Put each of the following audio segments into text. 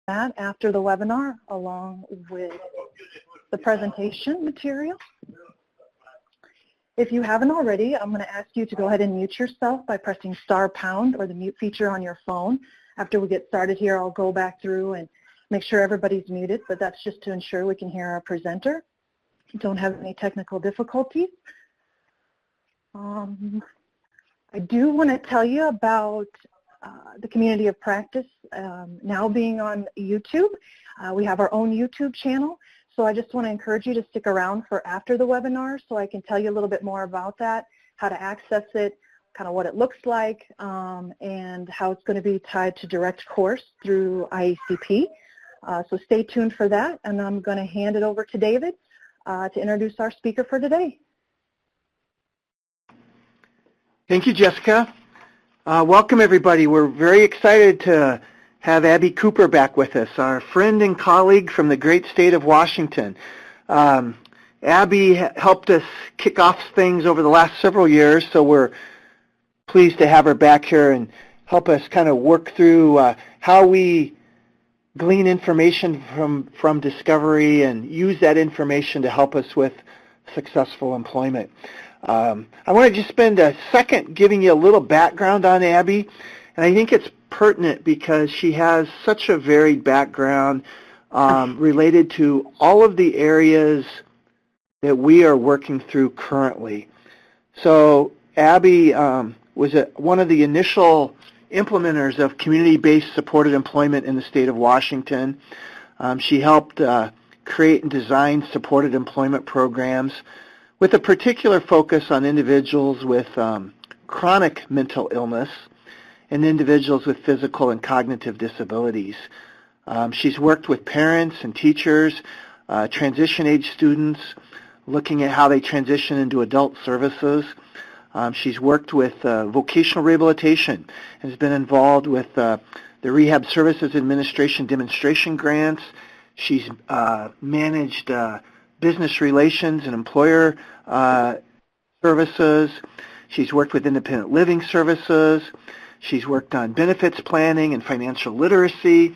that after the webinar along with the presentation material. If you haven't already, I'm going to ask you to go ahead and mute yourself by pressing *# or the mute feature on your phone. After we get started here, I'll go back through and make sure everybody's muted, but that's just to ensure we can hear our presenter. Don't have any technical difficulties. I do want to tell you about the Community of Practice now being on YouTube. We have our own YouTube channel, so I just want to encourage you to stick around for after the webinar so I can tell you a little bit more about that, how to access it, kind of what it looks like, and how it's going to be tied to direct course through IACP. So stay tuned for that, and I'm going to hand it over to David to introduce our speaker for today. Thank you, Jessica. Welcome, everybody. We're very excited to have Abby Cooper back with us, our friend and colleague from the great state of Washington. Abby helped us kick off things over the last several years, so we're pleased to have her back here and help us kind of work through how we glean information from discovery and use that information to help us with successful employment. I want to just spend a second giving you a little background on Abby, and I think it's pertinent because she has such a varied background related to all of the areas that we are working through currently. So Abby was one of the initial implementers of community-based supported employment in the state of Washington. She helped create and design supported employment programs with a particular focus on individuals with chronic mental illness and individuals with physical and cognitive disabilities. She's worked with parents and teachers, transition-age students, looking at how they transition into adult services. She's worked with vocational rehabilitation and has been involved with the Rehab Services Administration demonstration grants. She's managed business relations and employer services. She's worked with independent living services. She's worked on benefits planning and financial literacy.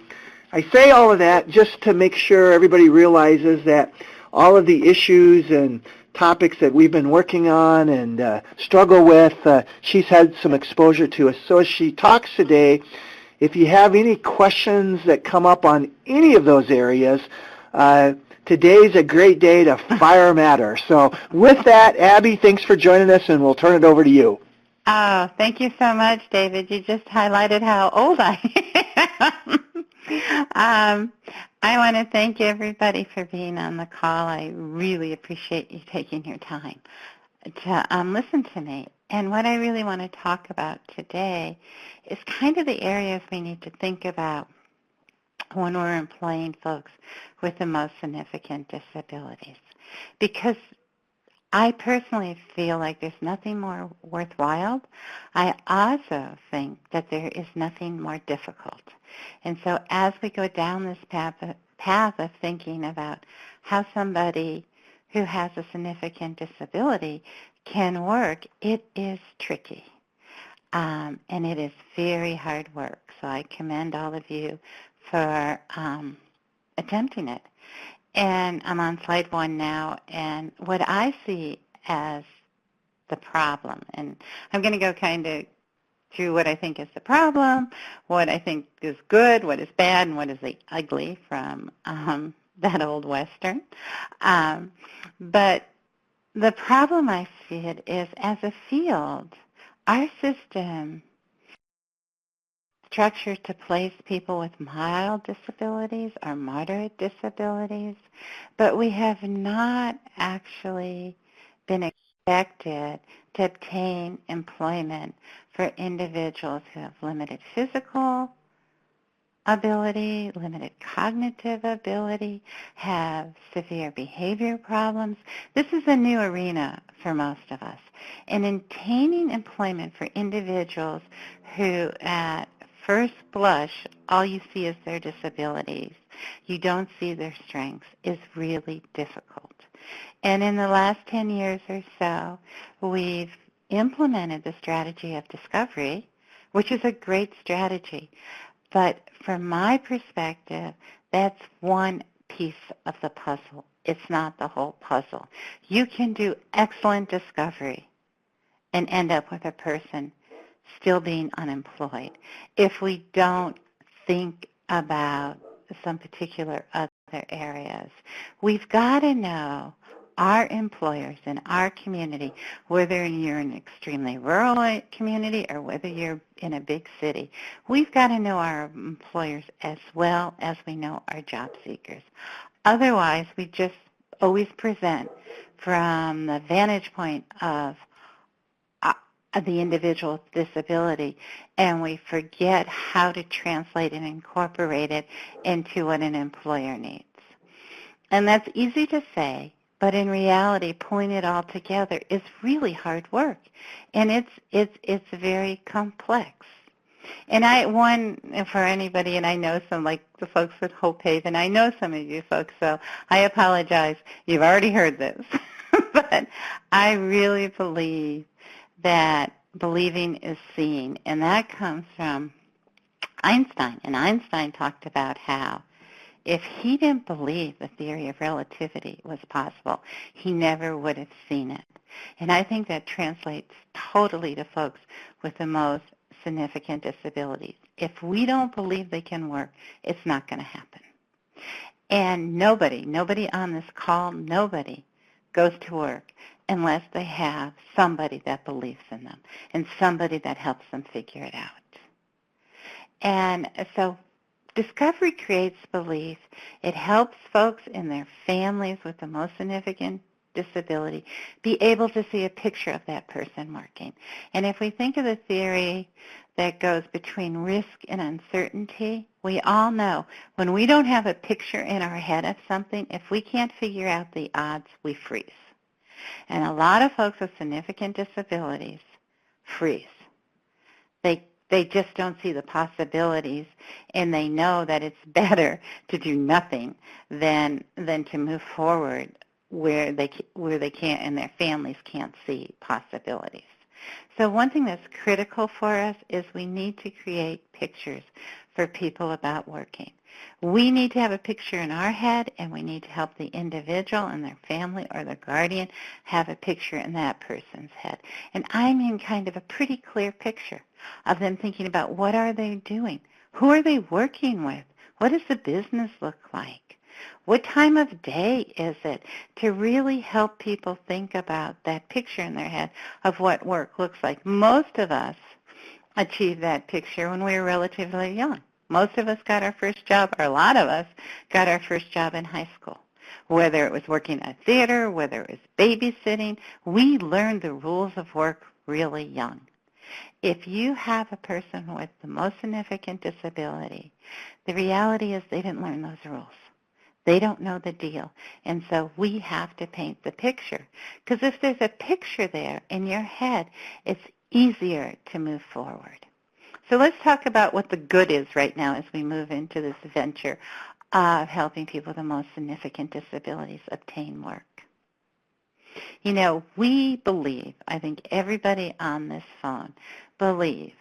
I say all of that just to make sure everybody realizes that all of the issues and topics that we've been working on and struggle with, she's had some exposure to us. So as she talks today, if you have any questions that come up on any of those areas, today's a great day to fire them at her. So with that, Abby, thanks for joining us, and we'll turn it over to you. Oh, thank you so much, David. You just highlighted how old I am. I want to thank everybody for being on the call. I really appreciate you taking your time to listen to me. And what I really want to talk about today is kind of the areas we need to think about when we're employing folks with the most significant disabilities. Because I personally feel like there's nothing more worthwhile. I also think that there is nothing more difficult. And so as we go down this path of thinking about how somebody who has a significant disability can work, it is tricky. And it is very hard work. So I commend all of you for attempting it. And I'm on slide 1 now, and what I see as the problem, and I'm going to go kind of through what I think is the problem, what I think is good, what is bad, and what is the ugly from that old Western. But the problem I see it is, as a field, our system structured to place people with mild disabilities or moderate disabilities, but we have not actually been expected to obtain employment for individuals who have limited physical ability, limited cognitive ability, have severe behavior problems. This is a new arena for most of us. And in obtaining employment for individuals who at first blush, all you see is their disabilities, you don't see their strengths, is really difficult. And in the last 10 years or so, we've implemented the strategy of discovery, which is a great strategy. But from my perspective, that's one piece of the puzzle. It's not the whole puzzle. You can do excellent discovery and end up with a person still being unemployed if we don't think about some particular other areas. We've got to know our employers in our community, whether you're in an extremely rural community or whether you're in a big city. We've got to know our employers as well as we know our job seekers. Otherwise, we just always present from the vantage point of the individual's disability, and we forget how to translate and incorporate it into what an employer needs. And that's easy to say, but in reality, pulling it all together is really hard work, and it's very complex. And for anybody, and I know some, like the folks at Hope Haven, I know some of you folks, so I apologize. You've already heard this. But I really believe that believing is seeing, and that comes from Einstein. And Einstein talked about how if he didn't believe the theory of relativity was possible, he never would have seen it. And I think that translates totally to folks with the most significant disabilities. If we don't believe they can work, it's not going to happen. And nobody on this call, nobody goes to work unless they have somebody that believes in them and somebody that helps them figure it out. And so discovery creates belief. It helps folks in their families with the most significant disability be able to see a picture of that person working. And if we think of the theory that goes between risk and uncertainty, we all know when we don't have a picture in our head of something, if we can't figure out the odds, we freeze. And a lot of folks with significant disabilities freeze. They just don't see the possibilities, and they know that it's better to do nothing than to move forward where they can't and their families can't see possibilities. So one thing that's critical for us is we need to create pictures for people about working. We need to have a picture in our head, and we need to help the individual and their family or the guardian have a picture in that person's head. And I mean kind of a pretty clear picture of them thinking about what are they doing? Who are they working with? What does the business look like? What time of day is it? To really help people think about that picture in their head of what work looks like. Most of us achieved that picture when we were relatively young. Most of us got our first job, or a lot of us got our first job in high school. Whether it was working at theater, whether it was babysitting, we learned the rules of work really young. If you have a person with the most significant disability, the reality is they didn't learn those rules. They don't know the deal. And so we have to paint the picture. Because if there's a picture there in your head, it's easier to move forward. So let's talk about what the good is right now as we move into this venture of helping people with the most significant disabilities obtain work. You know, we believe, I think everybody on this phone believes,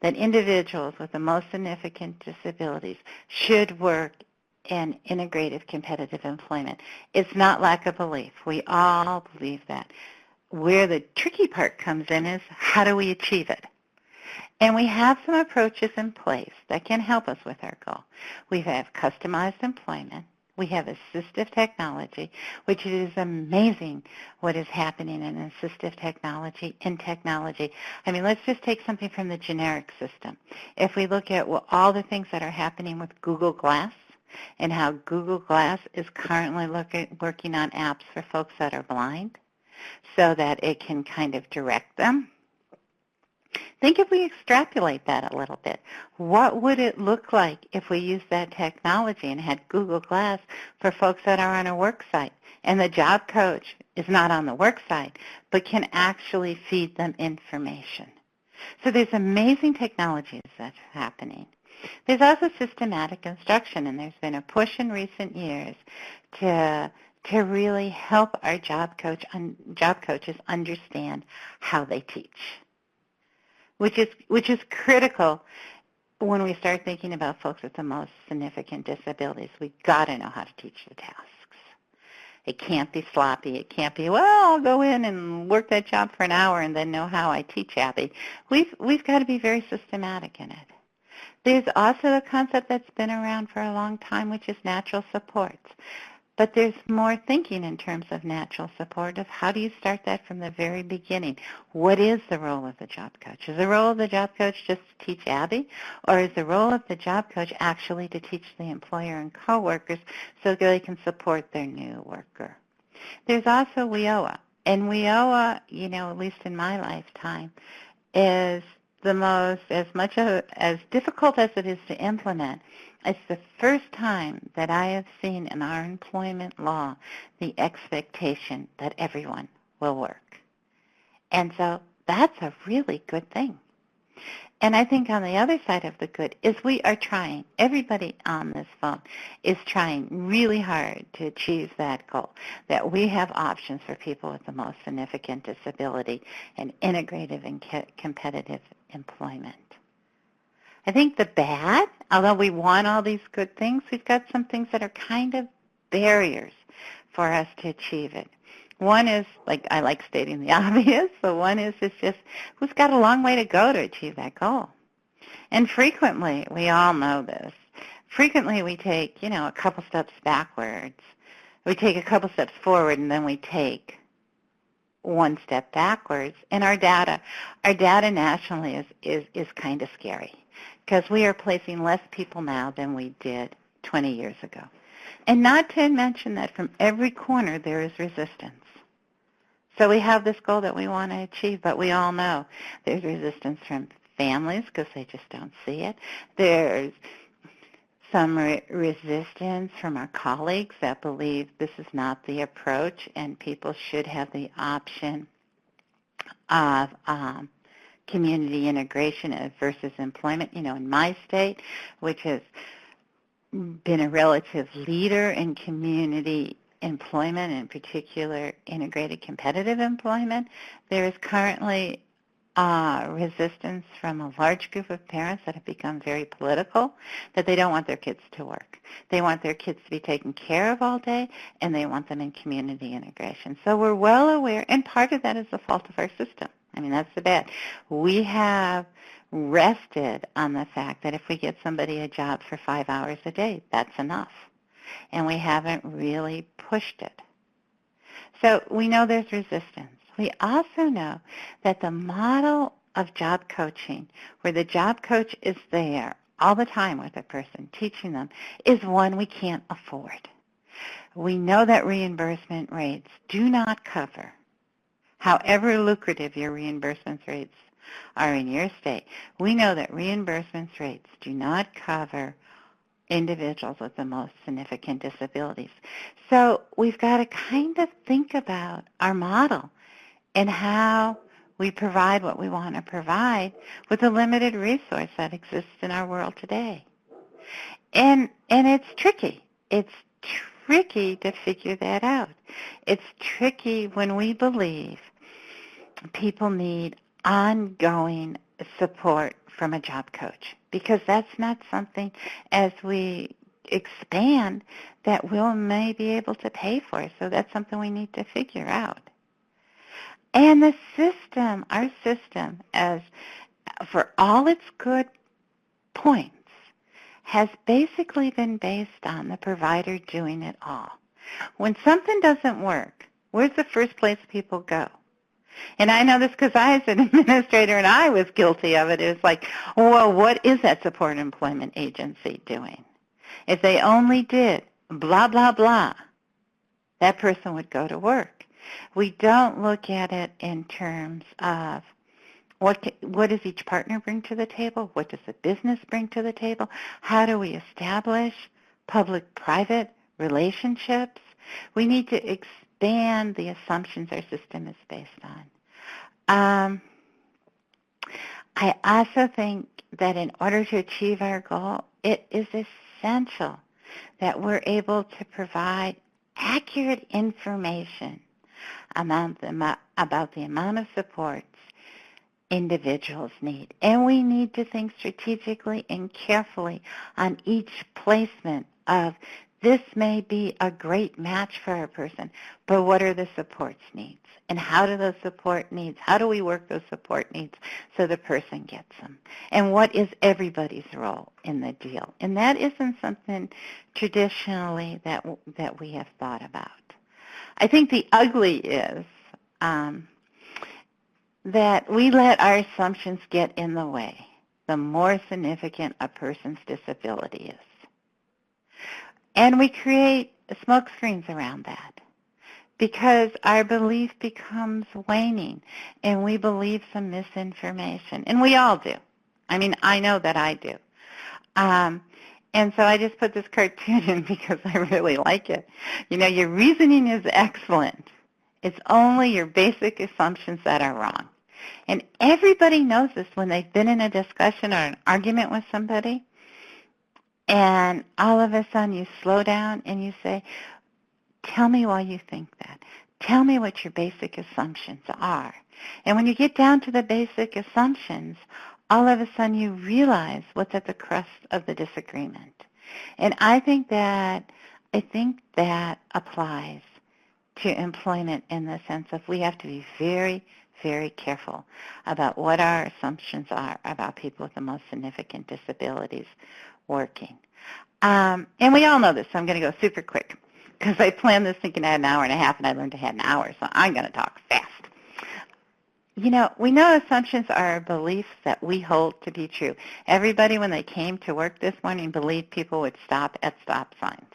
that individuals with the most significant disabilities should work in integrative competitive employment. It's not lack of belief. We all believe that. Where the tricky part comes in is how do we achieve it? And we have some approaches in place that can help us with our goal. We have customized employment. We have assistive technology, which is amazing what is happening in assistive technology, I mean, let's just take something from the generic system. If we look at all the things that are happening with Google Glass and how Google Glass is currently working on apps for folks that are blind so that it can kind of direct them. Think if we extrapolate that a little bit. What would it look like if we used that technology and had Google Glass for folks that are on a work site and the job coach is not on the work site but can actually feed them information? So there's amazing technologies that's happening. There's also systematic instruction, and there's been a push in recent years to really help our job coaches understand how they teach. Which is critical when we start thinking about folks with the most significant disabilities, we've got to know how to teach the tasks. It can't be sloppy. It can't be, well, I'll go in and work that job for an hour and then know how I teach Abby. We've got to be very systematic in it. There's also a concept that's been around for a long time, which is natural supports. But there's more thinking in terms of natural support of how do you start that from the very beginning. What is the role of the job coach? Is the role of the job coach just to teach Abby? Or is the role of the job coach actually to teach the employer and coworkers so they can support their new worker? There's also WIOA. And WIOA, at least in my lifetime, is the most, as difficult as it is to implement, it's the first time that I have seen in our employment law the expectation that everyone will work. And so that's a really good thing. And I think on the other side of the good is we are trying, everybody on this phone is trying really hard to achieve that goal, that we have options for people with the most significant disability and integrative and competitive employment. I think the bad, although we want all these good things, we've got some things that are kind of barriers for us to achieve it. One is, I like stating the obvious, but one is just we've got a long way to go to achieve that goal. And frequently, we all know this, frequently we take, a couple steps backwards. We take a couple steps forward and then we take one step backwards. And our data nationally is kind of scary because we are placing less people now than we did 20 years ago. And not to mention that from every corner there is resistance. So we have this goal that we want to achieve, but we all know there's resistance from families because they just don't see it. There's some resistance from our colleagues that believe this is not the approach and people should have the option of community integration versus employment. In my state, which has been a relative leader in community employment, in particular integrated competitive employment, there is currently resistance from a large group of parents that have become very political, that they don't want their kids to work. They want their kids to be taken care of all day, and they want them in community integration. So we're well aware, and part of that is the fault of our system. I mean, that's the bad. We have rested on the fact that if we get somebody a job for 5 hours a day, that's enough. And we haven't really pushed it. So we know there's resistance. We also know that the model of job coaching, where the job coach is there all the time with a person teaching them, is one we can't afford. We know that reimbursement rates do not cover, however lucrative your reimbursement rates are in your state, we know that reimbursement rates do not cover individuals with the most significant disabilities. So we've got to kind of think about our model and how we provide what we want to provide with the limited resource that exists in our world today. And it's tricky. It's tricky to figure that out. It's tricky when we believe people need ongoing support from a job coach, because that's not something as we expand that we'll may be able to pay for. So that's something we need to figure out. And the system, our system, as for all its good points, has basically been based on the provider doing it all. When something doesn't work, where's the first place people go? And I know this because I, as an administrator, and I was guilty of it. It's like, well, what is that support employment agency doing? If they only did blah, blah, blah, that person would go to work. We don't look at it in terms of what does each partner bring to the table? What does the business bring to the table? How do we establish public-private relationships? We need to expand the assumptions our system is based on. I also think that in order to achieve our goal, it is essential that we're able to provide accurate information about the amount of supports individuals need. And we need to think strategically and carefully on each placement of this may be a great match for a person, but what are the supports needs? And how do those support needs, how do we work those support needs so the person gets them? And what is everybody's role in the deal? And that isn't something traditionally that we have thought about. I think the ugly is that we let our assumptions get in the way the more significant a person's disability is. And we create smoke screens around that because our belief becomes waning and we believe some misinformation. And we all do. I mean, I know that I do. And so I just put this cartoon in because I really like it. You know, your reasoning is excellent. It's only your basic assumptions that are wrong. And everybody knows this when they've been in a discussion or an argument with somebody. And all of a sudden you slow down and you say, tell me why you think that. Tell me what your basic assumptions are. And when you get down to the basic assumptions, all of a sudden you realize what's at the crust of the disagreement. And I think that applies to employment in the sense of we have to be very, very careful about what our assumptions are about people with the most significant disabilities working. And we all know this, so I'm going to go super quick because I planned this thinking I had an hour and a half and I learned I had an hour, so I'm going to talk fast. You know, we know assumptions are beliefs that we hold to be true. Everybody, when they came to work this morning, believed people would stop at stop signs.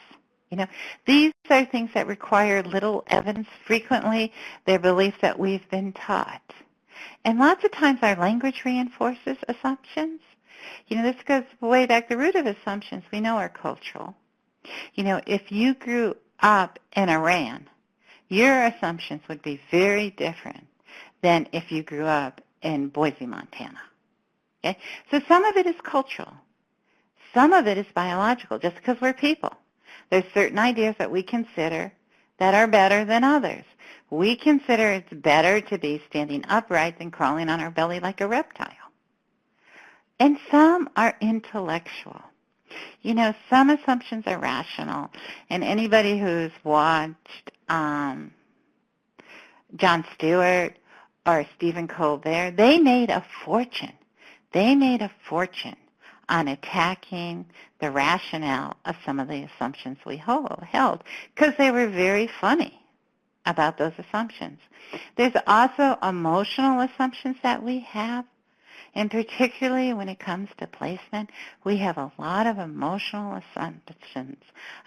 You know, these are things that require little evidence. Frequently, they're beliefs that we've been taught. And lots of times our language reinforces assumptions. You know, this goes way back. The root of assumptions we know are cultural. You know, if you grew up in Iran, your assumptions would be very different than if you grew up in Boise, Montana. Okay? So some of it is cultural. Some of it is biological, just because we're people. There's certain ideas that we consider that are better than others. We consider it's better to be standing upright than crawling on our belly like a reptile. And some are intellectual. You know, some assumptions are rational. And anybody who's watched Jon Stewart or Stephen Colbert, they made a fortune. They made a fortune on attacking the rationale of some of the assumptions we held because they were very funny about those assumptions. There's also emotional assumptions that we have, and particularly when it comes to placement, we have a lot of emotional assumptions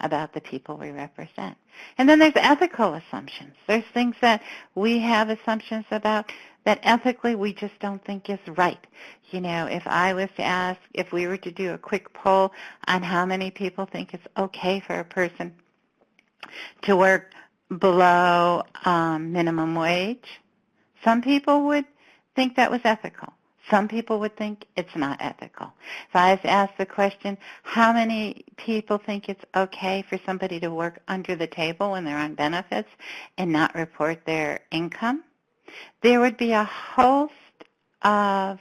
about the people we represent. And then there's ethical assumptions. There's things that we have assumptions about that ethically we just don't think is right. You know, if I was to ask, if we were to do a quick poll on how many people think it's okay for a person to work below minimum wage, some people would think that was ethical. Some people would think it's not ethical. If I was asked the question, how many people think it's okay for somebody to work under the table when they're on benefits and not report their income, there would be a host of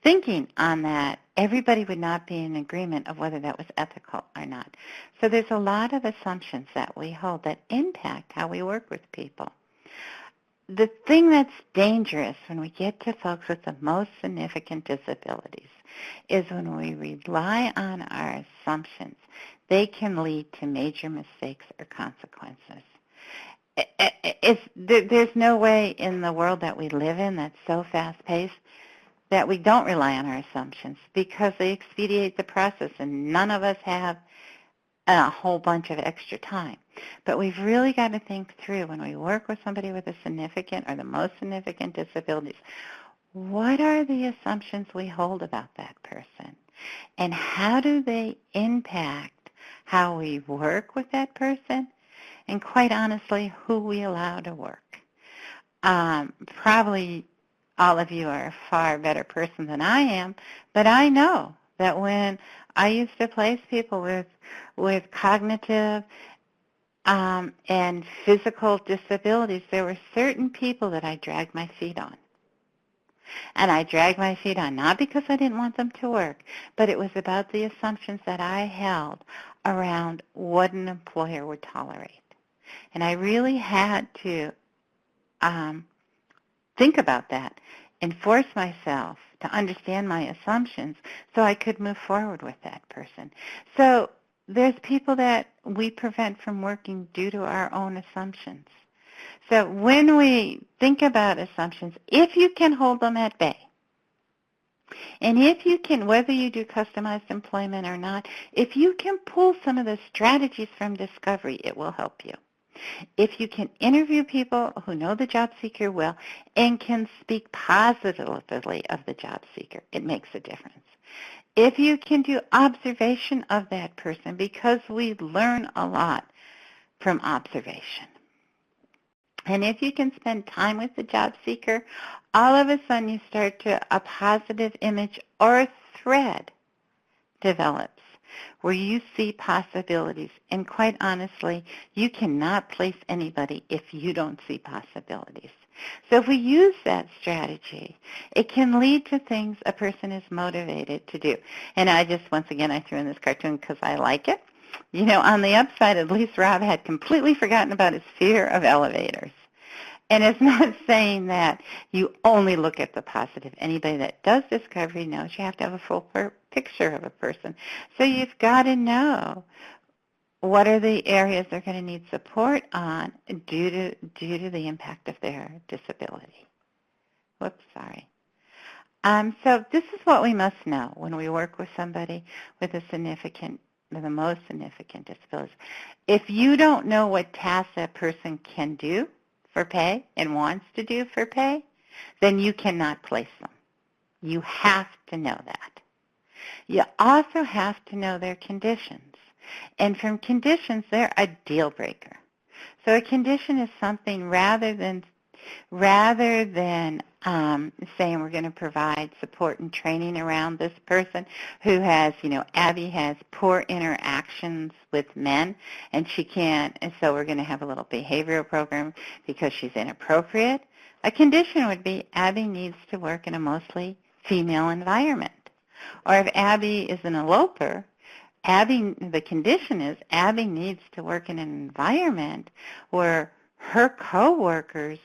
thinking on that. Everybody would not be in agreement of whether that was ethical or not. So there's a lot of assumptions that we hold that impact how we work with people. The thing that's dangerous when we get to folks with the most significant disabilities is when we rely on our assumptions. They can lead to major mistakes or consequences. There's no way in the world that we live in that's so fast-paced that we don't rely on our assumptions because they expedite the process, and none of us have a whole bunch of extra time. But we've really got to think through when we work with somebody with a significant or the most significant disabilities, what are the assumptions we hold about that person? And how do they impact how we work with that person? And quite honestly, who we allow to work. Probably all of you are a far better person than I am, but I know that when I used to place people with cognitive and physical disabilities, there were certain people that I dragged my feet on. And I dragged my feet on, not because I didn't want them to work, but it was about the assumptions that I held around what an employer would tolerate. And I really had to think about that and force myself to understand my assumptions so I could move forward with that person. So there's people that we prevent from working due to our own assumptions. So when we think about assumptions, if you can hold them at bay, and if you can, whether you do customized employment or not, if you can pull some of the strategies from discovery, it will help you. If you can interview people who know the job seeker well and can speak positively of the job seeker, it makes a difference. If you can do observation of that person, because we learn a lot from observation. And if you can spend time with the job seeker, all of a sudden you start to, a positive image or a thread develops where you see possibilities. And quite honestly, you cannot place anybody if you don't see possibilities. So if we use that strategy, it can lead to things a person is motivated to do. And I just, once again, I threw in this cartoon because I like it. You know, on the upside, at least Rob had completely forgotten about his fear of elevators. And it's not saying that you only look at the positive. Anybody that does discovery knows you have to have a full picture of a person. So you've got to know what are the areas they're going to need support on due to the impact of their disability. Whoops, sorry. So this is what we must know when we work with somebody with the most significant disabilities. If you don't know what tasks that person can do for pay and wants to do for pay, then you cannot place them. You have to know that. You also have to know their conditions. And from conditions, they're a deal breaker. So a condition is something rather than saying we're going to provide support and training around this person who has, Abby has poor interactions with men, and she can't, and so we're going to have a little behavioral program because she's inappropriate. A condition would be Abby needs to work in a mostly female environment. Or if Abby is an eloper, the condition is Abby needs to work in an environment where her coworkers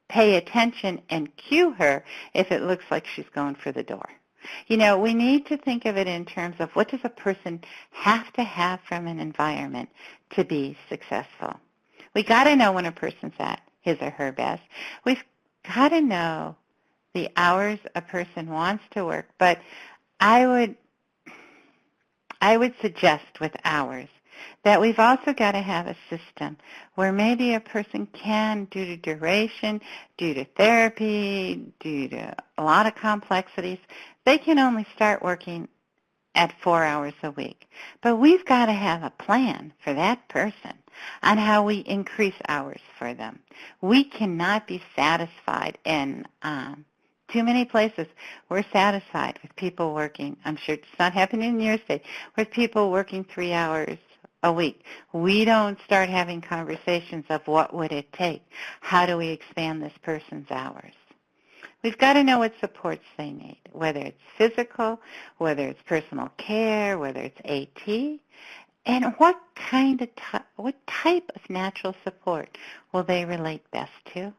pay attention and cue her if it looks like she's going for the door. We need to think of it in terms of what does a person have to have from an environment to be successful. We got to know when a person's at his or her best. We've got to know the hours a person wants to work, but I would suggest with hours that we've also got to have a system where maybe a person can, due to duration, due to therapy, due to a lot of complexities, they can only start working at 4 hours a week. But we've got to have a plan for that person on how we increase hours for them. We cannot be satisfied in too many places. We're satisfied with people working, I'm sure it's not happening in your state, with people working 3 hours a week. We don't start having conversations of what would it take. How do we expand this person's hours? We've got to know what supports they need, whether it's physical, whether it's personal care, whether it's AT, and what type of natural support will they relate best to.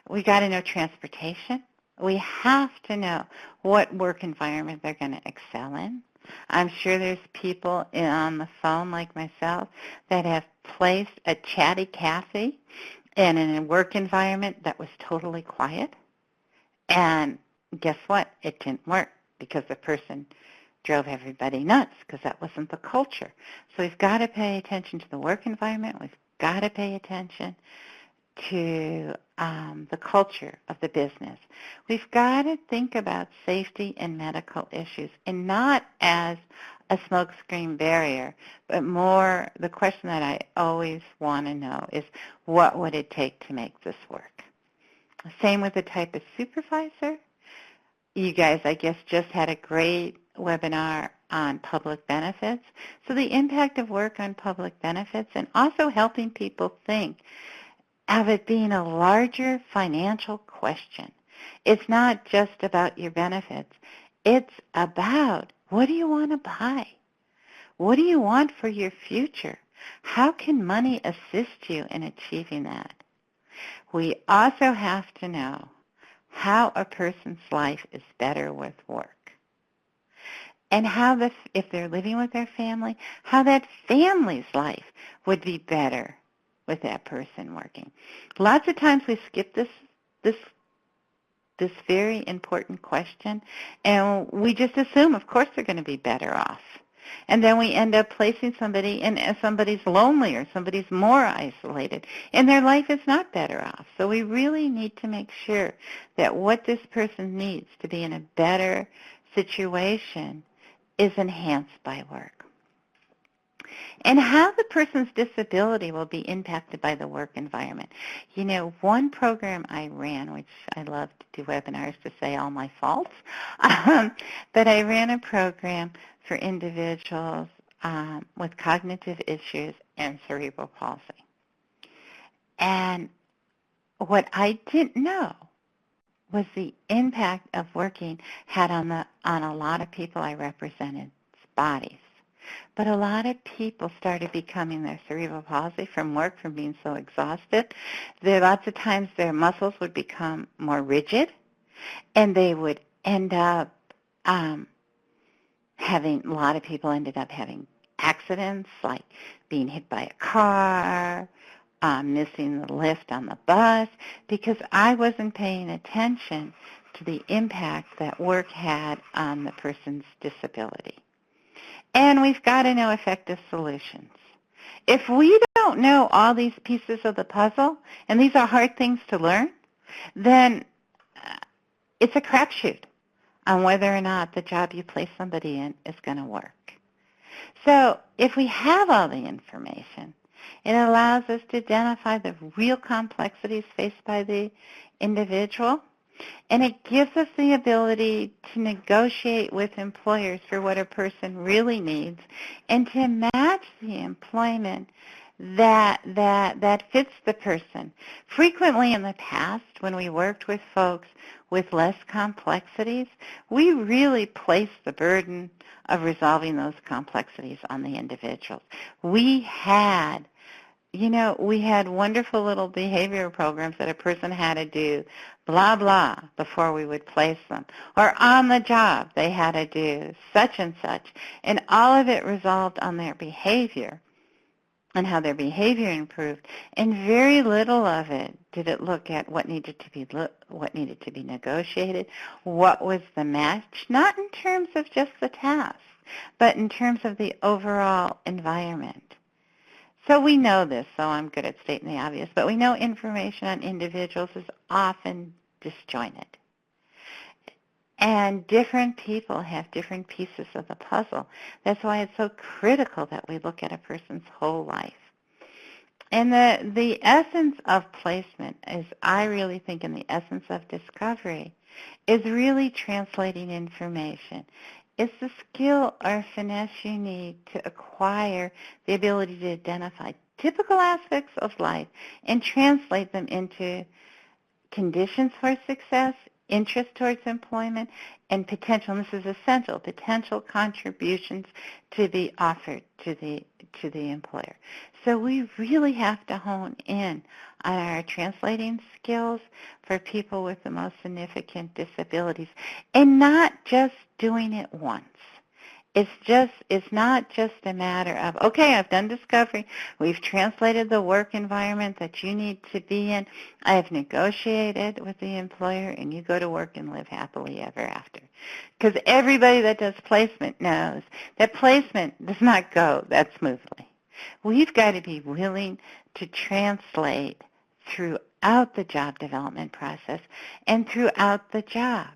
We got to know transportation. We have to know what work environment they're going to excel in. I'm sure there's people on the phone like myself that have placed a chatty Cathy in a work environment that was totally quiet. And guess what? It didn't work because the person drove everybody nuts because that wasn't the culture. So we've got to pay attention to the work environment. We've got to pay attention to the culture of the business. We've got to think about safety and medical issues, and not as a smokescreen barrier, but more the question that I always want to know is what would it take to make this work? Same with the type of supervisor. You guys, I guess, just had a great webinar on public benefits. So the impact of work on public benefits, and also helping people think of it being a larger financial question. It's not just about your benefits. It's about, what do you want to buy? What do you want for your future? How can money assist you in achieving that? We also have to know how a person's life is better with work, and how, if they're living with their family, how that family's life would be better with that person working. Lots of times we skip this very important question, and we just assume, of course, they're going to be better off. And then we end up placing somebody, and somebody's lonely or somebody's more isolated, and their life is not better off. So we really need to make sure that what this person needs to be in a better situation is enhanced by work. And how the person's disability will be impacted by the work environment. You know, one program I ran, which I love to do webinars to say all my faults, but I ran a program for individuals with cognitive issues and cerebral palsy. And what I didn't know was the impact of working had on a lot of people I represented's bodies. But a lot of people started becoming their cerebral palsy from work, from being so exhausted. Lots of times their muscles would become more rigid, and they would end up a lot of people ended up having accidents, like being hit by a car, missing the lift on the bus, because I wasn't paying attention to the impact that work had on the person's disability. And we've got to know effective solutions. If we don't know all these pieces of the puzzle, and these are hard things to learn, then it's a crapshoot on whether or not the job you place somebody in is going to work. So if we have all the information, it allows us to identify the real complexities faced by the individual, and it gives us the ability to negotiate with employers for what a person really needs and to match the employment that fits the person. Frequently in the past, when we worked with folks with less complexities, we really placed the burden of resolving those complexities on the individuals. We had wonderful little behavioral programs that a person had to do blah, blah before we would place them. Or on the job, they had to do such and such. And all of it resolved on their behavior and how their behavior improved. And very little of it did it look at what needed to be negotiated, what was the match, not in terms of just the task, but in terms of the overall environment. So we know this, so I'm good at stating the obvious, but we know information on individuals is often disjointed. And different people have different pieces of the puzzle. That's why it's so critical that we look at a person's whole life. And the essence of placement is, I really think, in the essence of discovery, is really translating information. It's the skill or finesse you need to acquire the ability to identify typical aspects of life and translate them into conditions for success, interest towards employment, and potential, and this is essential, potential contributions to be offered to the employer. So we really have to hone in on our translating skills for people with the most significant disabilities, and not just doing it once. It's not just a matter of, okay, I've done discovery, we've translated the work environment that you need to be in, I've negotiated with the employer, and you go to work and live happily ever after. Because everybody that does placement knows that placement does not go that smoothly. We've got to be willing to translate throughout the job development process and throughout the job.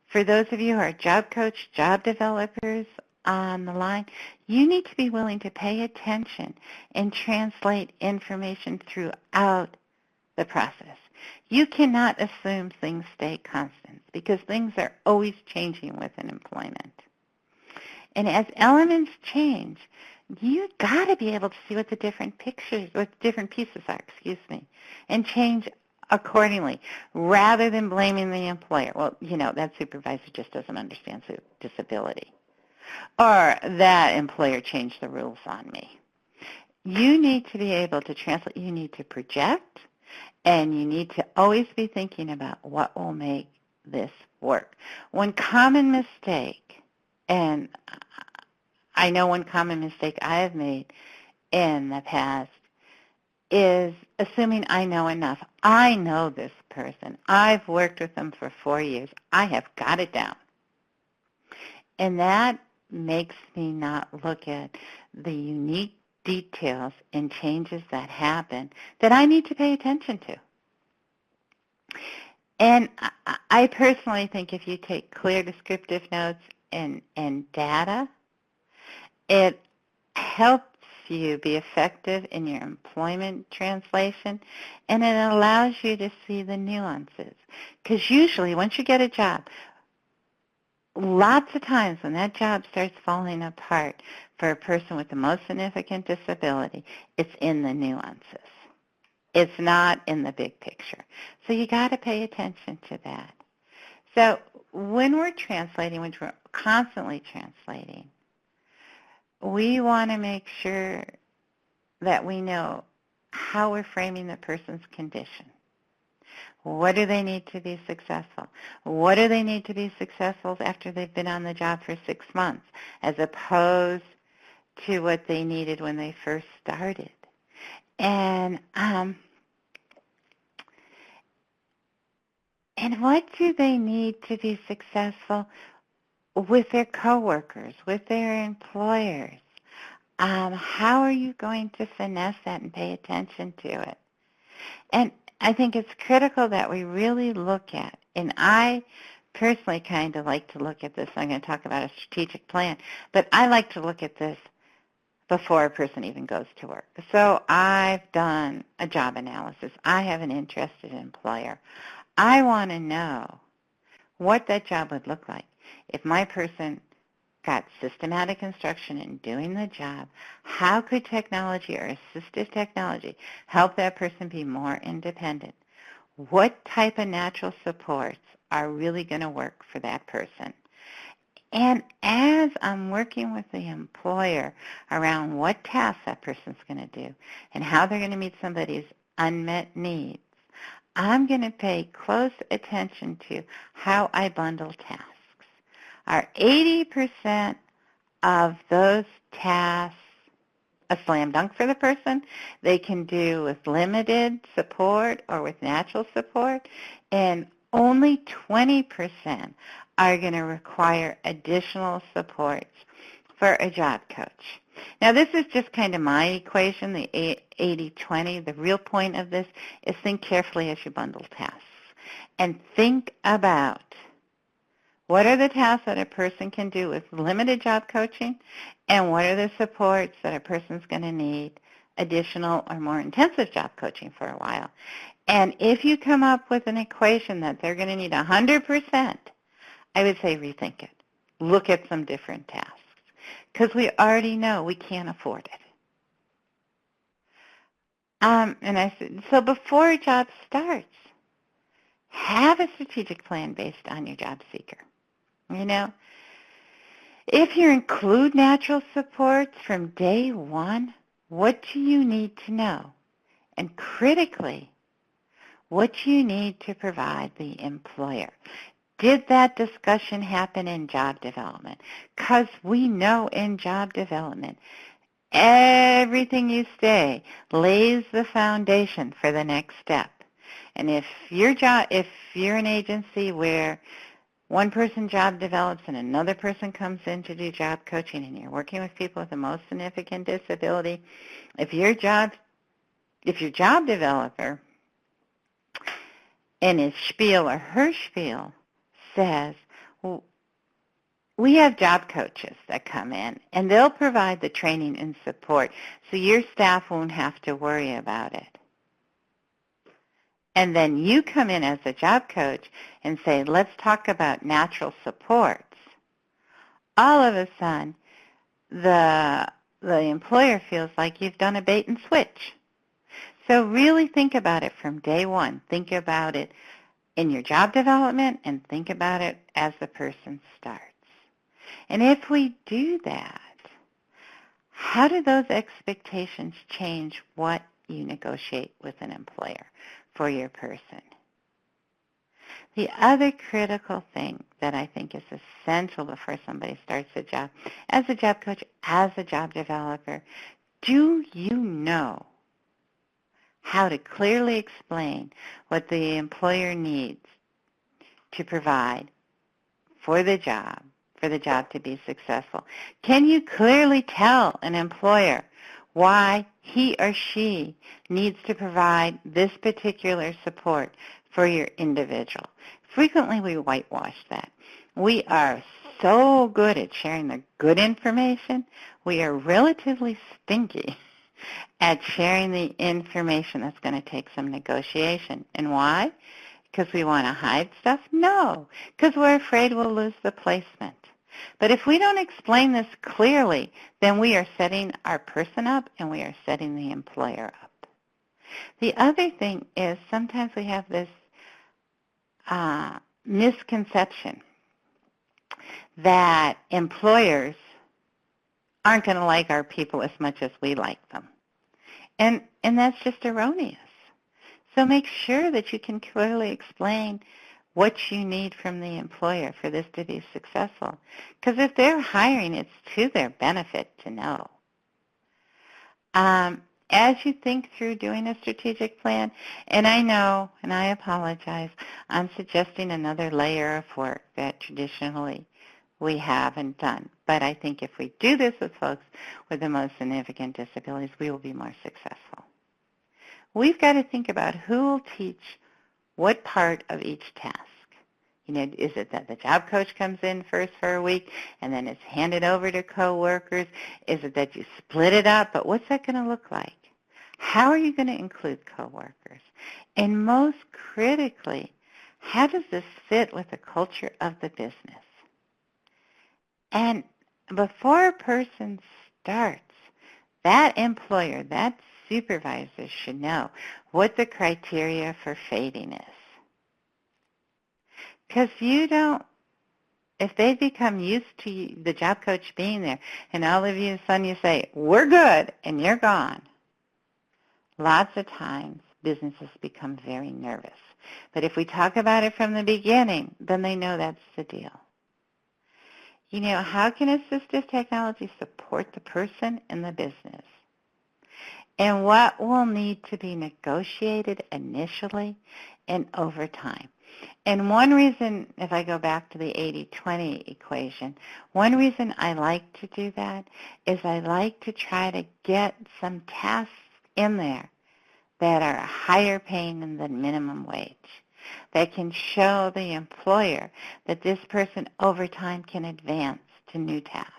For those of you who are job coach, job developers on the line, you need to be willing to pay attention and translate information throughout the process. You cannot assume things stay constant because things are always changing within employment. And as elements change, you got to be able to see what the different pieces are, and change accordingly rather than blaming the employer. Well, that supervisor just doesn't understand disability, or that employer changed the rules on me. You need to be able to translate. You need to project, and you need to always be thinking about what will make this work. One common mistake, and I know one common mistake I have made in the past, is assuming I know enough. I know this person. I've worked with them for 4 years. I have got it down. And that makes me not look at the unique details and changes that happen that I need to pay attention to. And I personally think if you take clear descriptive notes and data, it helps you be effective in your employment translation, and it allows you to see the nuances. Because usually once you get a job, lots of times when that job starts falling apart for a person with the most significant disability, it's in the nuances. It's not in the big picture. So you got to pay attention to that. So when we're translating, when we're constantly translating, we want to make sure that we know how we're framing the person's condition. What do they need to be successful? What do they need to be successful after they've been on the job for 6 months, as opposed to what they needed when they first started? And what do they need to be successful with their coworkers, with their employers? How are you going to finesse that and pay attention to it? And I think it's critical that we really look at, and I personally kind of like to look at this. I'm going to talk about a strategic plan, but I like to look at this before a person even goes to work. So I've done a job analysis. I have an interested employer. I want to know what that job would look like if my person got systematic instruction in doing the job. How could technology or assistive technology help that person be more independent? What type of natural supports are really going to work for that person? And as I'm working with the employer around what tasks that person's going to do and how they're going to meet somebody's unmet needs, I'm going to pay close attention to how I bundle tasks. Are 80% of those tasks a slam dunk for the person? They can do with limited support or with natural support, and only 20% are going to require additional supports for a job coach. Now, this is just kind of my equation, the 80-20. The real point of this is think carefully as you bundle tasks and think about what are the tasks that a person can do with limited job coaching, and what are the supports that a person's going to need additional or more intensive job coaching for a while. And if you come up with an equation that they're going to need 100%, I would say rethink it. Look at some different tasks, because we already know we can't afford it. And I said, so before a job starts, have a strategic plan based on your job seeker. If you include natural supports from day one, what do you need to know? And critically, what do you need to provide the employer? Did that discussion happen in job development? Because we know in job development, everything you say lays the foundation for the next step. And if you're an agency where one person job develops and another person comes in to do job coaching, and you're working with people with the most significant disability, if your job developer in his spiel or her spiel says, well, we have job coaches that come in, and they'll provide the training and support, so your staff won't have to worry about it. And then you come in as a job coach and say, let's talk about natural supports. All of a sudden, the employer feels like you've done a bait and switch. So really think about it from day one. Think about it in your job development and think about it as the person starts. And if we do that, how do those expectations change what you negotiate with an employer for your person? The other critical thing that I think is essential before somebody starts a job, as a job coach, as a job developer, do you know how to clearly explain what the employer needs to provide for the job to be successful? Can you clearly tell an employer why he or she needs to provide this particular support for your individual? Frequently we whitewash that. We are so good at sharing the good information. We are relatively stinky at sharing the information that's going to take some negotiation. And why? Because we want to hide stuff? No, because we're afraid we'll lose the placement. But if we don't explain this clearly, then we are setting our person up and we are setting the employer up. The other thing is sometimes we have this misconception that employers aren't going to like our people as much as we like them. And that's just erroneous. So make sure that you can clearly explain what you need from the employer for this to be successful. Because if they're hiring, it's to their benefit to know. As you think through doing a strategic plan, and I know, and I apologize, I'm suggesting another layer of work that traditionally we haven't done. But I think if we do this with folks with the most significant disabilities, we will be more successful. We've got to think about who will teach what part of each task. You know, is it that the job coach comes in first for a week and then it's handed over to coworkers? Is it that you split it up? But what's that going to look like? How are you going to include coworkers? And most critically, how does this fit with the culture of the business? And before a person starts, that employer, that supervisor should know what the criteria for fading is. Because if they become used to the job coach being there and all of you, sudden you say, we're good, and you're gone, lots of times businesses become very nervous. But if we talk about it from the beginning, then they know that's the deal. You know, how can assistive technology support the person and the business? And what will need to be negotiated initially and over time? And one reason, if I go back to the 80-20 equation, one reason I like to do that is I like to try to get some tasks in there that are higher paying than the minimum wage, that can show the employer that this person over time can advance to new tasks.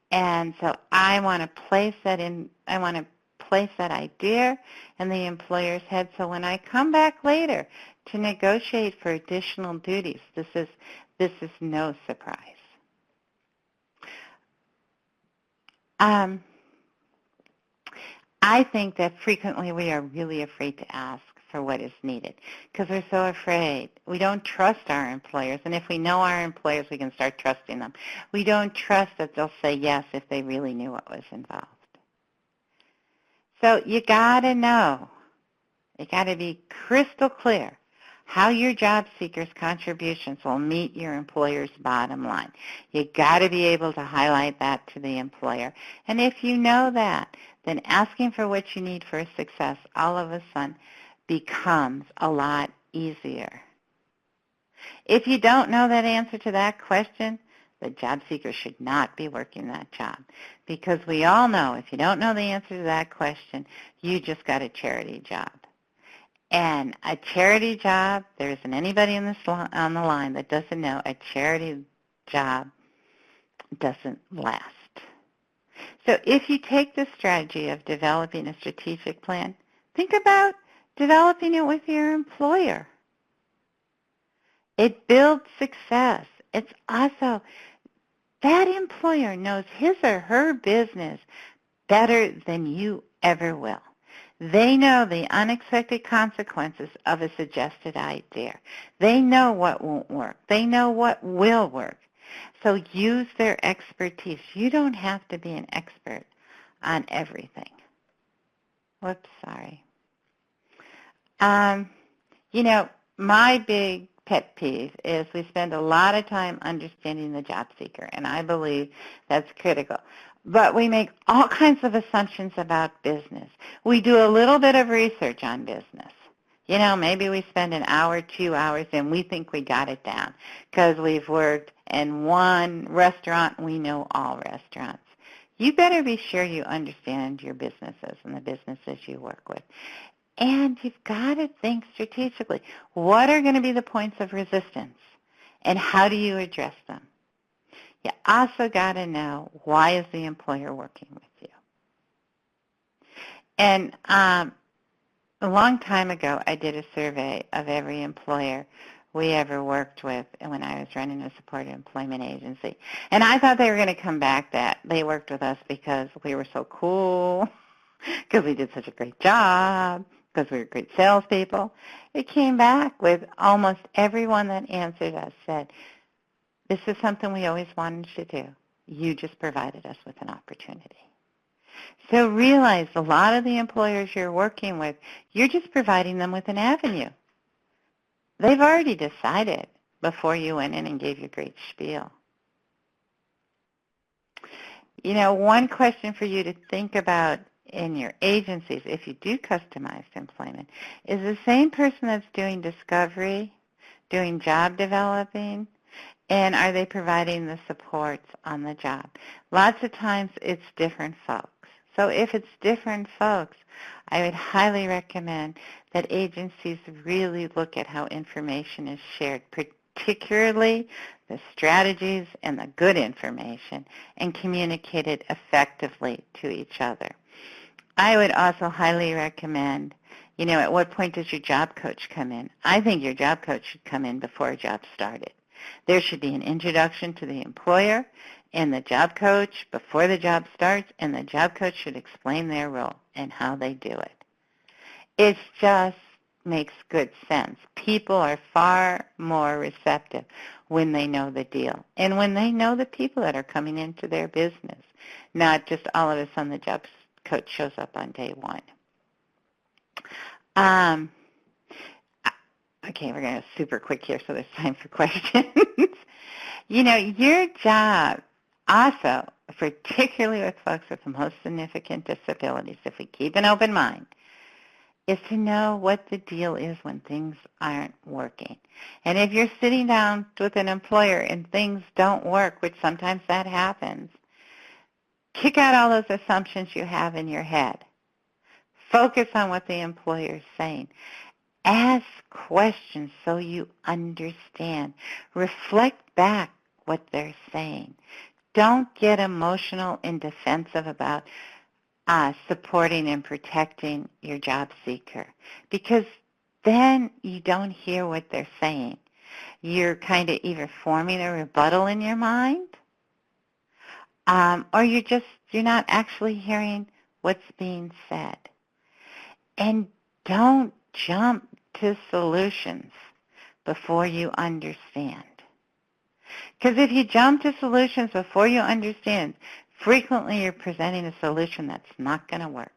And so I want to place that idea in the employer's head so when I come back later to negotiate for additional duties, this is no surprise. I think that frequently we are really afraid to ask for what is needed because we're so afraid. We don't trust our employers, and if we know our employers, we can start trusting them. We don't trust that they'll say yes if they really knew what was involved. So you got to know, you got to be crystal clear how your job seekers' contributions will meet your employer's bottom line. You got to be able to highlight that to the employer. And if you know that, then asking for what you need for success all of a sudden becomes a lot easier. If you don't know that answer to that question, the job seeker should not be working that job because we all know if you don't know the answer to that question, you just got a charity job. And a charity job, there isn't anybody on the line that doesn't know a charity job doesn't last. So if you take the strategy of developing a strategic plan, think about developing it with your employer. It builds success. It's also that employer knows his or her business better than you ever will. They know the unexpected consequences of a suggested idea. They know what won't work. They know what will work. So use their expertise. You don't have to be an expert on everything. Whoops, sorry. My big pet peeve is we spend a lot of time understanding the job seeker, and I believe that's critical. But we make all kinds of assumptions about business. We do a little bit of research on business. Maybe we spend an hour, 2 hours, and we think we got it down because we've worked in one restaurant. We know all restaurants. You better be sure you understand your businesses and the businesses you work with. And you've got to think strategically. What are going to be the points of resistance, and how do you address them? You also got to know, why is the employer working with you? And a long time ago, I did a survey of every employer we ever worked with when I was running a supported employment agency. And I thought they were going to come back that they worked with us because we were so cool, because we did such a great job, because we were great salespeople. It came back with almost everyone that answered us said, this is something we always wanted to do. You just provided us with an opportunity. So realize a lot of the employers you're working with, you're just providing them with an avenue. They've already decided before you went in and gave your great spiel. One question for you to think about in your agencies, if you do customized employment, is the same person that's doing discovery, doing job developing, and are they providing the supports on the job? Lots of times it's different folks. So if it's different folks, I would highly recommend that agencies really look at how information is shared, particularly the strategies and the good information, and communicate it effectively to each other. I would also highly recommend, at what point does your job coach come in? I think your job coach should come in before a job started. There should be an introduction to the employer and the job coach before the job starts, and the job coach should explain their role and how they do it. It just makes good sense. People are far more receptive when they know the deal and when they know the people that are coming into their business, not just all of a sudden the job coach shows up on day one. Okay, we're going to super quick here so there's time for questions. Your job also, particularly with folks with the most significant disabilities, if we keep an open mind, is to know what the deal is when things aren't working. And if you're sitting down with an employer and things don't work, which sometimes that happens, kick out all those assumptions you have in your head. Focus on what the employer is saying. Ask questions so you understand. Reflect back what they're saying. Don't get emotional and defensive about supporting and protecting your job seeker, because then you don't hear what they're saying. You're kind of either forming a rebuttal in your mind, or you're not actually hearing what's being said. And don't jump to solutions before you understand. Because if you jump to solutions before you understand, frequently you're presenting a solution that's not going to work.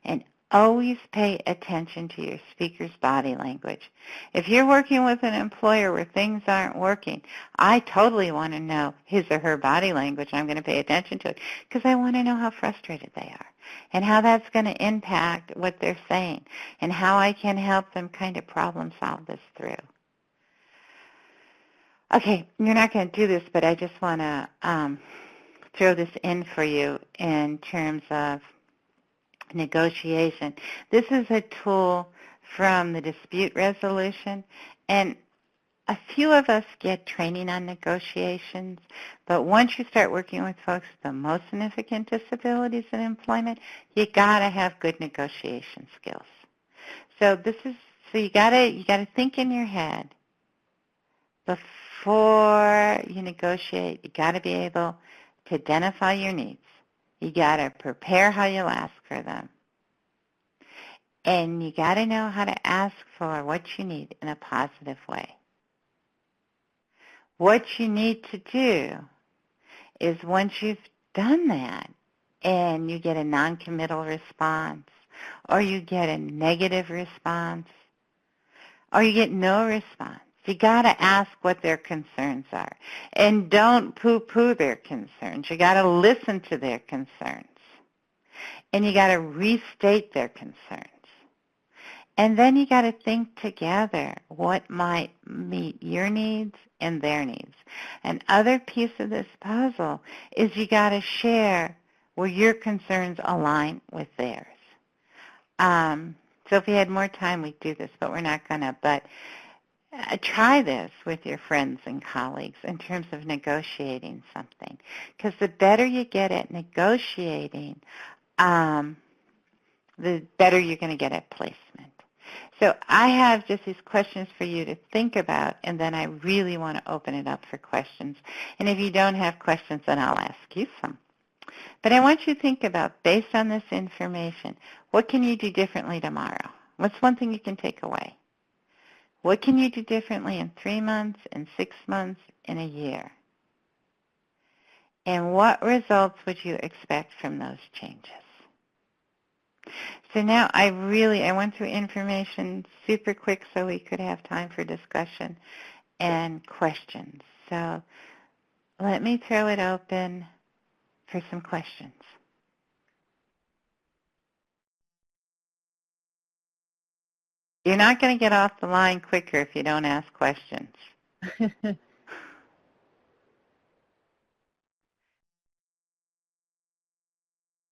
And always pay attention to your speaker's body language. If you're working with an employer where things aren't working, I totally want to know his or her body language. I'm going to pay attention to it because I want to know how frustrated they are and how that's going to impact what they're saying and how I can help them kind of problem solve this through. Okay, you're not going to do this, but I just want to throw this in for you in terms of negotiation. This is a tool from the dispute resolution, and a few of us get training on negotiations, but once you start working with folks with the most significant disabilities in employment, you got to have good negotiation skills. So you got to think in your head before you negotiate. You got to be able to identify your needs. You got to prepare how you'll ask for them. And you got to know how to ask for what you need in a positive way. What you need to do is once you've done that and you get a non-committal response or you get a negative response or you get no response, you got to ask what their concerns are. And don't poo-poo their concerns. You got to listen to their concerns. And you got to restate their concerns. And then you got to think together what might meet your needs and their needs. Another piece of this puzzle is you got to share where your concerns align with theirs. So if we had more time, we'd do this, but we're not going to. But try this with your friends and colleagues in terms of negotiating something. Because the better you get at negotiating, the better you're going to get at placement. So I have just these questions for you to think about, and then I really want to open it up for questions. And if you don't have questions, then I'll ask you some. But I want you to think about, based on this information, what can you do differently tomorrow? What's one thing you can take away? What can you do differently in 3 months, in 6 months, in a year? And what results would you expect from those changes? So now I went through information super quick so we could have time for discussion and questions. So let me throw it open for some questions. You're not going to get off the line quicker if you don't ask questions.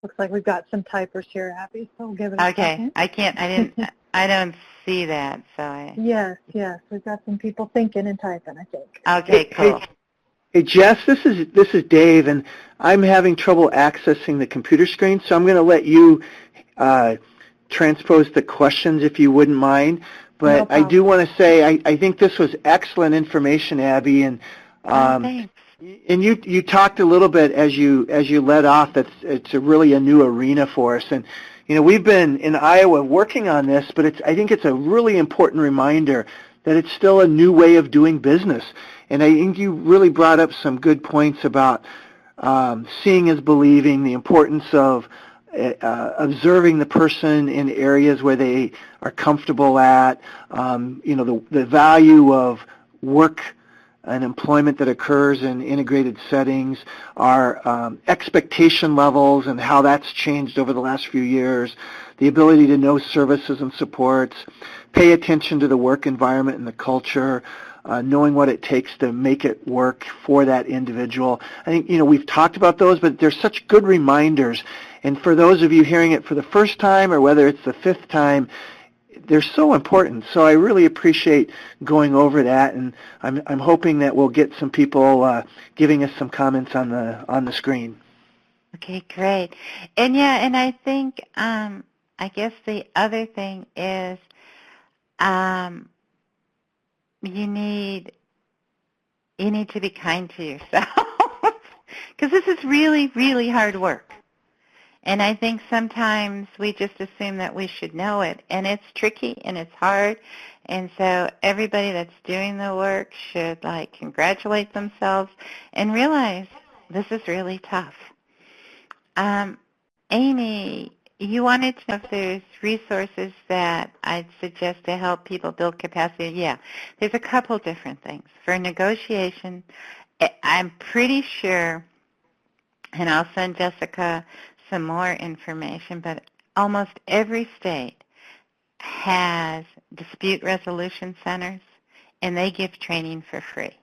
Looks like we've got some typers here, Abby, so we'll give it a second. I don't see that, so Yes, we've got some people thinking and typing, I think. Okay, cool. Hey Jess, this is Dave, and I'm having trouble accessing the computer screen, so I'm going to let you transpose the questions if you wouldn't mind. But No I do want to say I think this was excellent information, Abby, and Thanks. and you talked a little bit as you led off that it's really a new arena for us, and we've been in Iowa working on this, but I think it's a really important reminder that it's still a new way of doing business. And I think you really brought up some good points about seeing is believing, the importance of observing the person in areas where they are comfortable at, the value of work and employment that occurs in integrated settings, our expectation levels and how that's changed over the last few years, the ability to know services and supports, pay attention to the work environment and the culture, knowing what it takes to make it work for that individual. I think, we've talked about those, but they're such good reminders. And for those of you hearing it for the first time or whether it's the 5th time, they're so important. So I really appreciate going over that, and I'm hoping that we'll get some people giving us some comments on the screen. Okay, great. And I think I guess the other thing is you need to be kind to yourself because this is really, really hard work. And I think sometimes we just assume that we should know it, and it's tricky and it's hard. And so everybody that's doing the work should congratulate themselves and realize this is really tough. Amy, you wanted to know if there's resources that I'd suggest to help people build capacity. Yeah, there's a couple different things. For negotiation, I'm pretty sure, and I'll send Jessica some more information, but almost every state has dispute resolution centers, and they give training for free.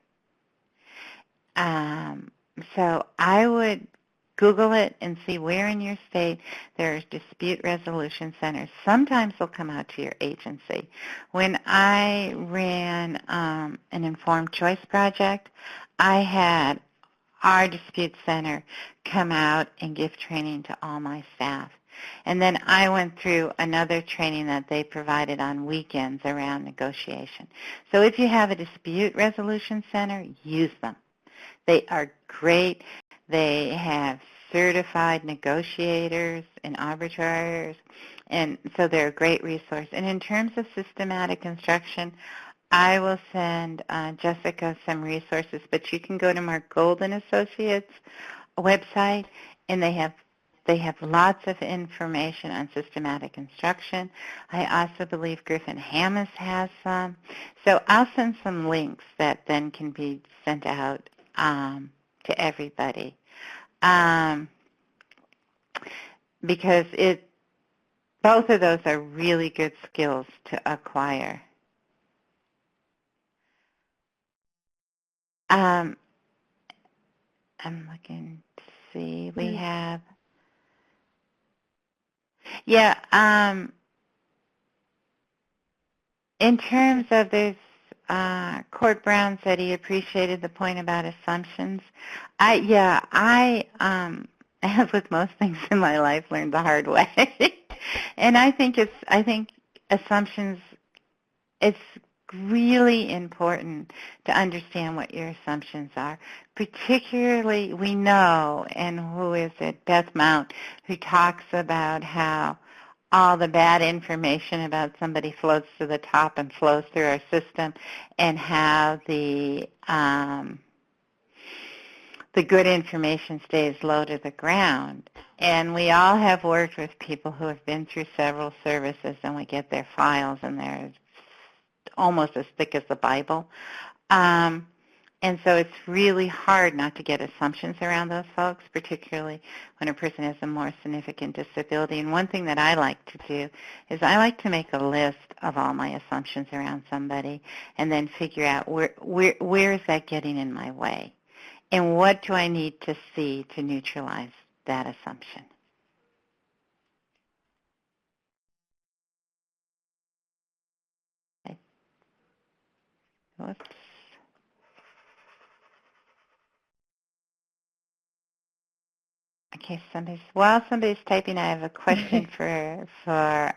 So I would Google it and see where in your state there are dispute resolution centers. Sometimes they'll come out to your agency. When I ran an Informed Choice project, I had our dispute center come out and give training to all my staff. And then I went through another training that they provided on weekends around negotiation. So if you have a dispute resolution center, use them. They are great. They have certified negotiators and arbitrators, and so they're a great resource. And in terms of systematic instruction, I will send Jessica some resources, but you can go to Mark Golden Associates website, and they have lots of information on systematic instruction. I also believe Griffin Hammes has some. So I'll send some links that then can be sent out to everybody, because both of those are really good skills to acquire. I'm looking to see. We have, in terms of this, Court Brown said he appreciated the point about assumptions. I as with most things in my life, learned the hard way. And I think assumptions, it's really important to understand what your assumptions are. Particularly, we know, and who is it, Beth Mount, who talks about how all the bad information about somebody floats to the top and flows through our system, and how the good information stays low to the ground. And we all have worked with people who have been through several services, and we get their files, and they're almost as thick as the Bible. And so it's really hard not to get assumptions around those folks, particularly when a person has a more significant disability. And one thing that I like to do is I like to make a list of all my assumptions around somebody and then figure out where is that getting in my way, and what do I need to see to neutralize that assumption. Whoops. Okay, while somebody's typing, I have a question for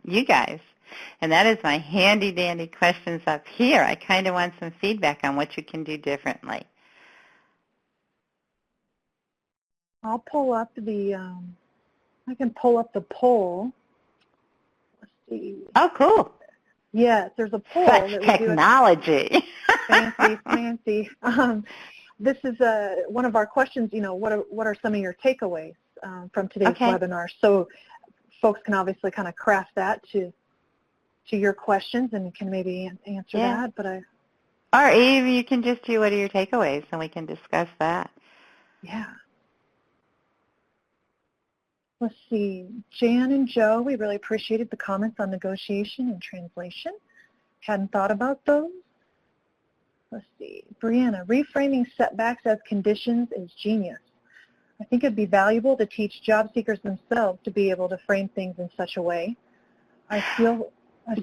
you guys, and that is my handy-dandy questions up here. I kind of want some feedback on what you can do differently. I'll pull up I can pull up the poll. Let's see. Oh, cool. Yes, there's a poll. Such that we technology. Fancy. This is one of our questions, what are some of your takeaways from today's webinar? So folks can obviously kind of craft that to your questions and can maybe answer that. Or Eve, you can just do what are your takeaways, and we can discuss that. Yeah. Let's see. Jan and Joe, we really appreciated the comments on negotiation and translation. Hadn't thought about those. Let's see. Brianna, reframing setbacks as conditions is genius. I think it'd be valuable to teach job seekers themselves to be able to frame things in such a way. I feel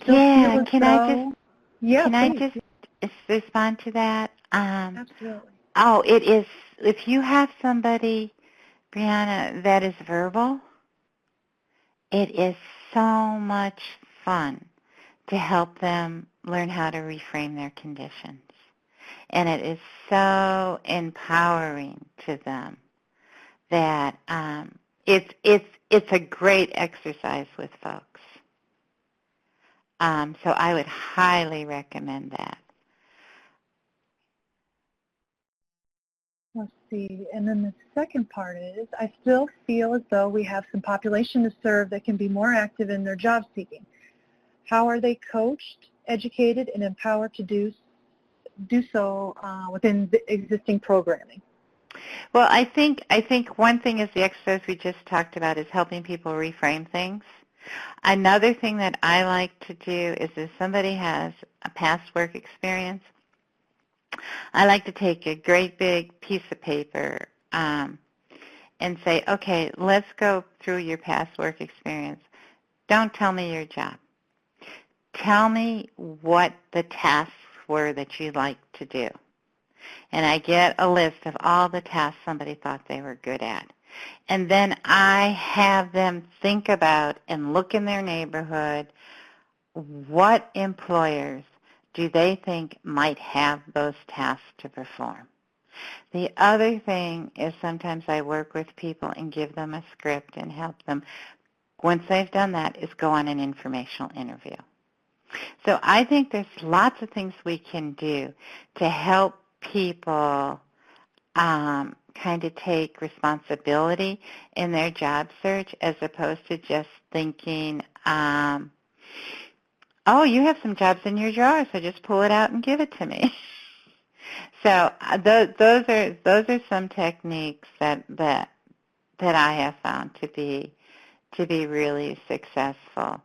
can I just respond to that? Absolutely. Oh, it is, if you have somebody, Brianna, that is verbal, it is so much fun to help them learn how to reframe their conditions. And it is so empowering to them that it's a great exercise with folks. So I would highly recommend that. Let's see. And then the second part is, I still feel as though we have some population to serve that can be more active in their job seeking. How are they coached, educated, and empowered to do so within the existing programming? Well, I think one thing is the exercise we just talked about is helping people reframe things. Another thing that I like to do is if somebody has a past work experience, I like to take a great big piece of paper and say, okay, let's go through your past work experience. Don't tell me your job. Tell me what the tasks were that you like to do. And I get a list of all the tasks somebody thought they were good at. And then I have them think about and look in their neighborhood, what employers do they think might have those tasks to perform? The other thing is sometimes I work with people and give them a script and help them, once they've done that, is go on an informational interview. So I think there's lots of things we can do to help people kind of take responsibility in their job search as opposed to just thinking, oh, you have some jobs in your drawer, so just pull it out and give it to me. So those are some techniques that I have found to be really successful.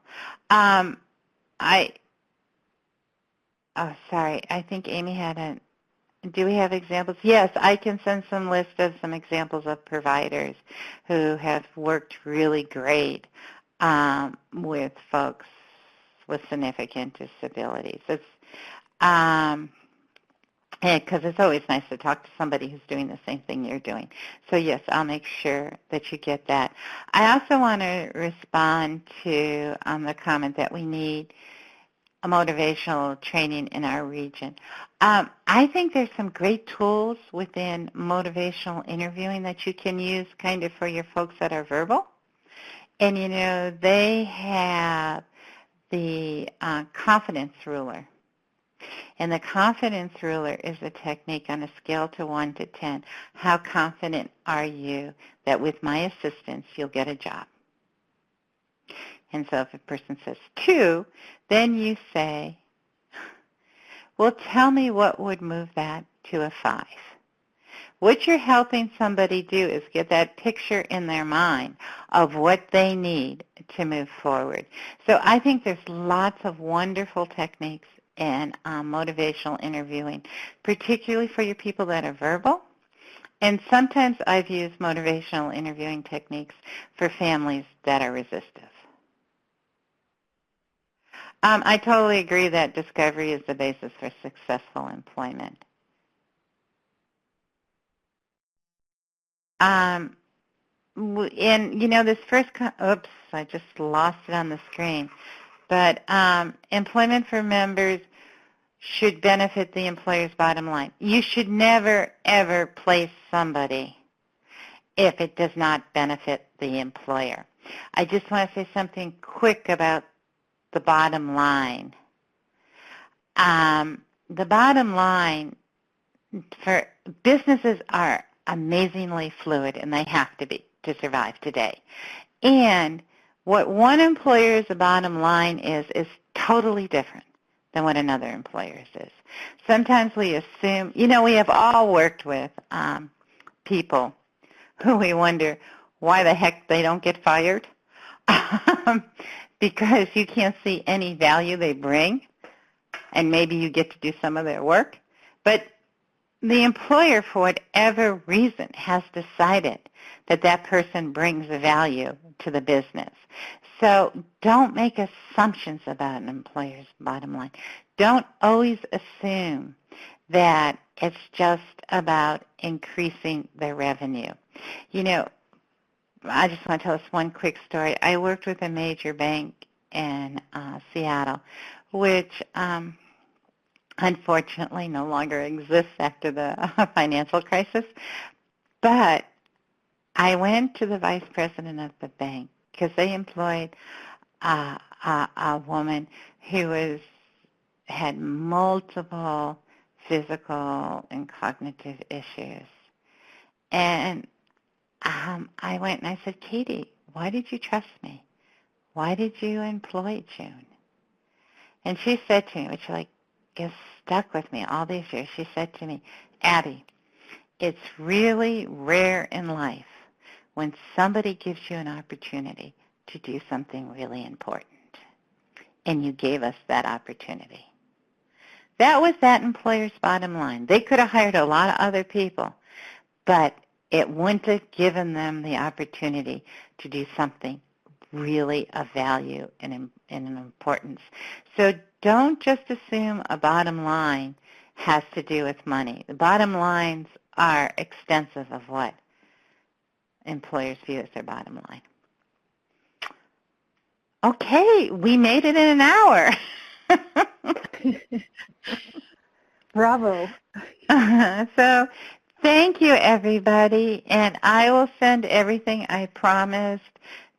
Sorry, I think Amy had do we have examples? Yes, I can send some list of some examples of providers who have worked really great with folks with significant disabilities. It's because it's always nice to talk to somebody who's doing the same thing you're doing. So yes, I'll make sure that you get that. I also want to respond to the comment that we need a motivational training in our region. I think there's some great tools within motivational interviewing that you can use kind of for your folks that are verbal. And, you know, they have the confidence ruler. And the confidence ruler is a technique on a scale to 1 to 10. How confident are you that with my assistance you'll get a job? And so if a person says 2, then you say, well, tell me what would move that to a 5. What you're helping somebody do is get that picture in their mind of what they need to move forward. So I think there's lots of wonderful techniques in motivational interviewing, particularly for your people that are verbal. And sometimes I've used motivational interviewing techniques for families that are resistive. I totally agree that discovery is the basis for successful employment. And, you know, this first, oops, I just lost it on the screen. But employment for members should benefit the employer's bottom line. You should never, ever place somebody if it does not benefit the employer. I just want to say something quick about the bottom line. The bottom line for businesses are amazingly fluid, and they have to be to survive today. And what one employer's bottom line is totally different than what another employer's is. Sometimes we assume, you know, we have all worked with people who we wonder why the heck they don't get fired. Because you can't see any value they bring, and maybe you get to do some of their work. But the employer, for whatever reason, has decided that that person brings value to the business. So don't make assumptions about an employer's bottom line. Don't always assume that it's just about increasing their revenue. You know, I just want to tell us one quick story. I worked with a major bank in Seattle, which unfortunately no longer exists after the financial crisis. But I went to the vice president of the bank because they employed a woman who had multiple physical and cognitive issues. And I went and I said, Katie, why did you trust me? Why did you employ June? And she said to me, which is stuck with me all these years, she said to me, Abby, it's really rare in life when somebody gives you an opportunity to do something really important. And you gave us that opportunity. That was that employer's bottom line. They could have hired a lot of other people, but it wouldn't have given them the opportunity to do something really of value and an importance. So don't just assume a bottom line has to do with money. The bottom lines are extensive of what employers view as their bottom line. Okay, we made it in an hour. Bravo. So Thank you, everybody, and I will send everything I promised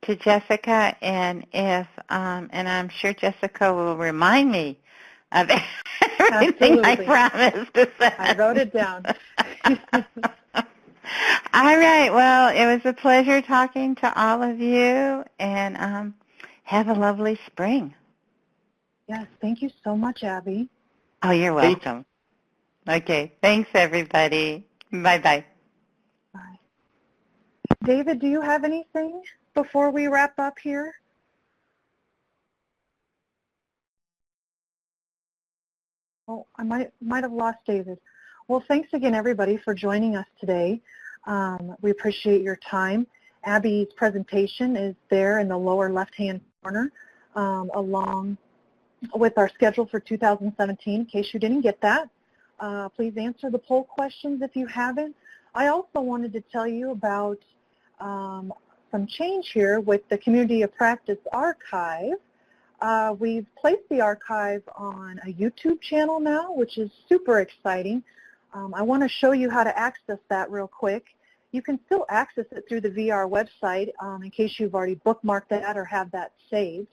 to Jessica, and and I'm sure Jessica will remind me of everything I Absolutely. promised to send. I wrote it down. All right. Well, it was a pleasure talking to all of you, and have a lovely spring. Yes, thank you so much, Abby. Oh, you're welcome. Okay. Thanks, everybody. Bye-bye. Bye. David, do you have anything before we wrap up here? Oh, I might have lost David. Well, thanks again, everybody, for joining us today. We appreciate your time. Abby's presentation is there in the lower left-hand corner, along with our schedule for 2017. In case you didn't get that, please answer the poll questions if you haven't. I also wanted to tell you about some change here with the Community of Practice archive. We've placed the archive on a YouTube channel now, which is super exciting. I want to show you how to access that real quick. You can still access it through the VR website in case you've already bookmarked that or have that saved.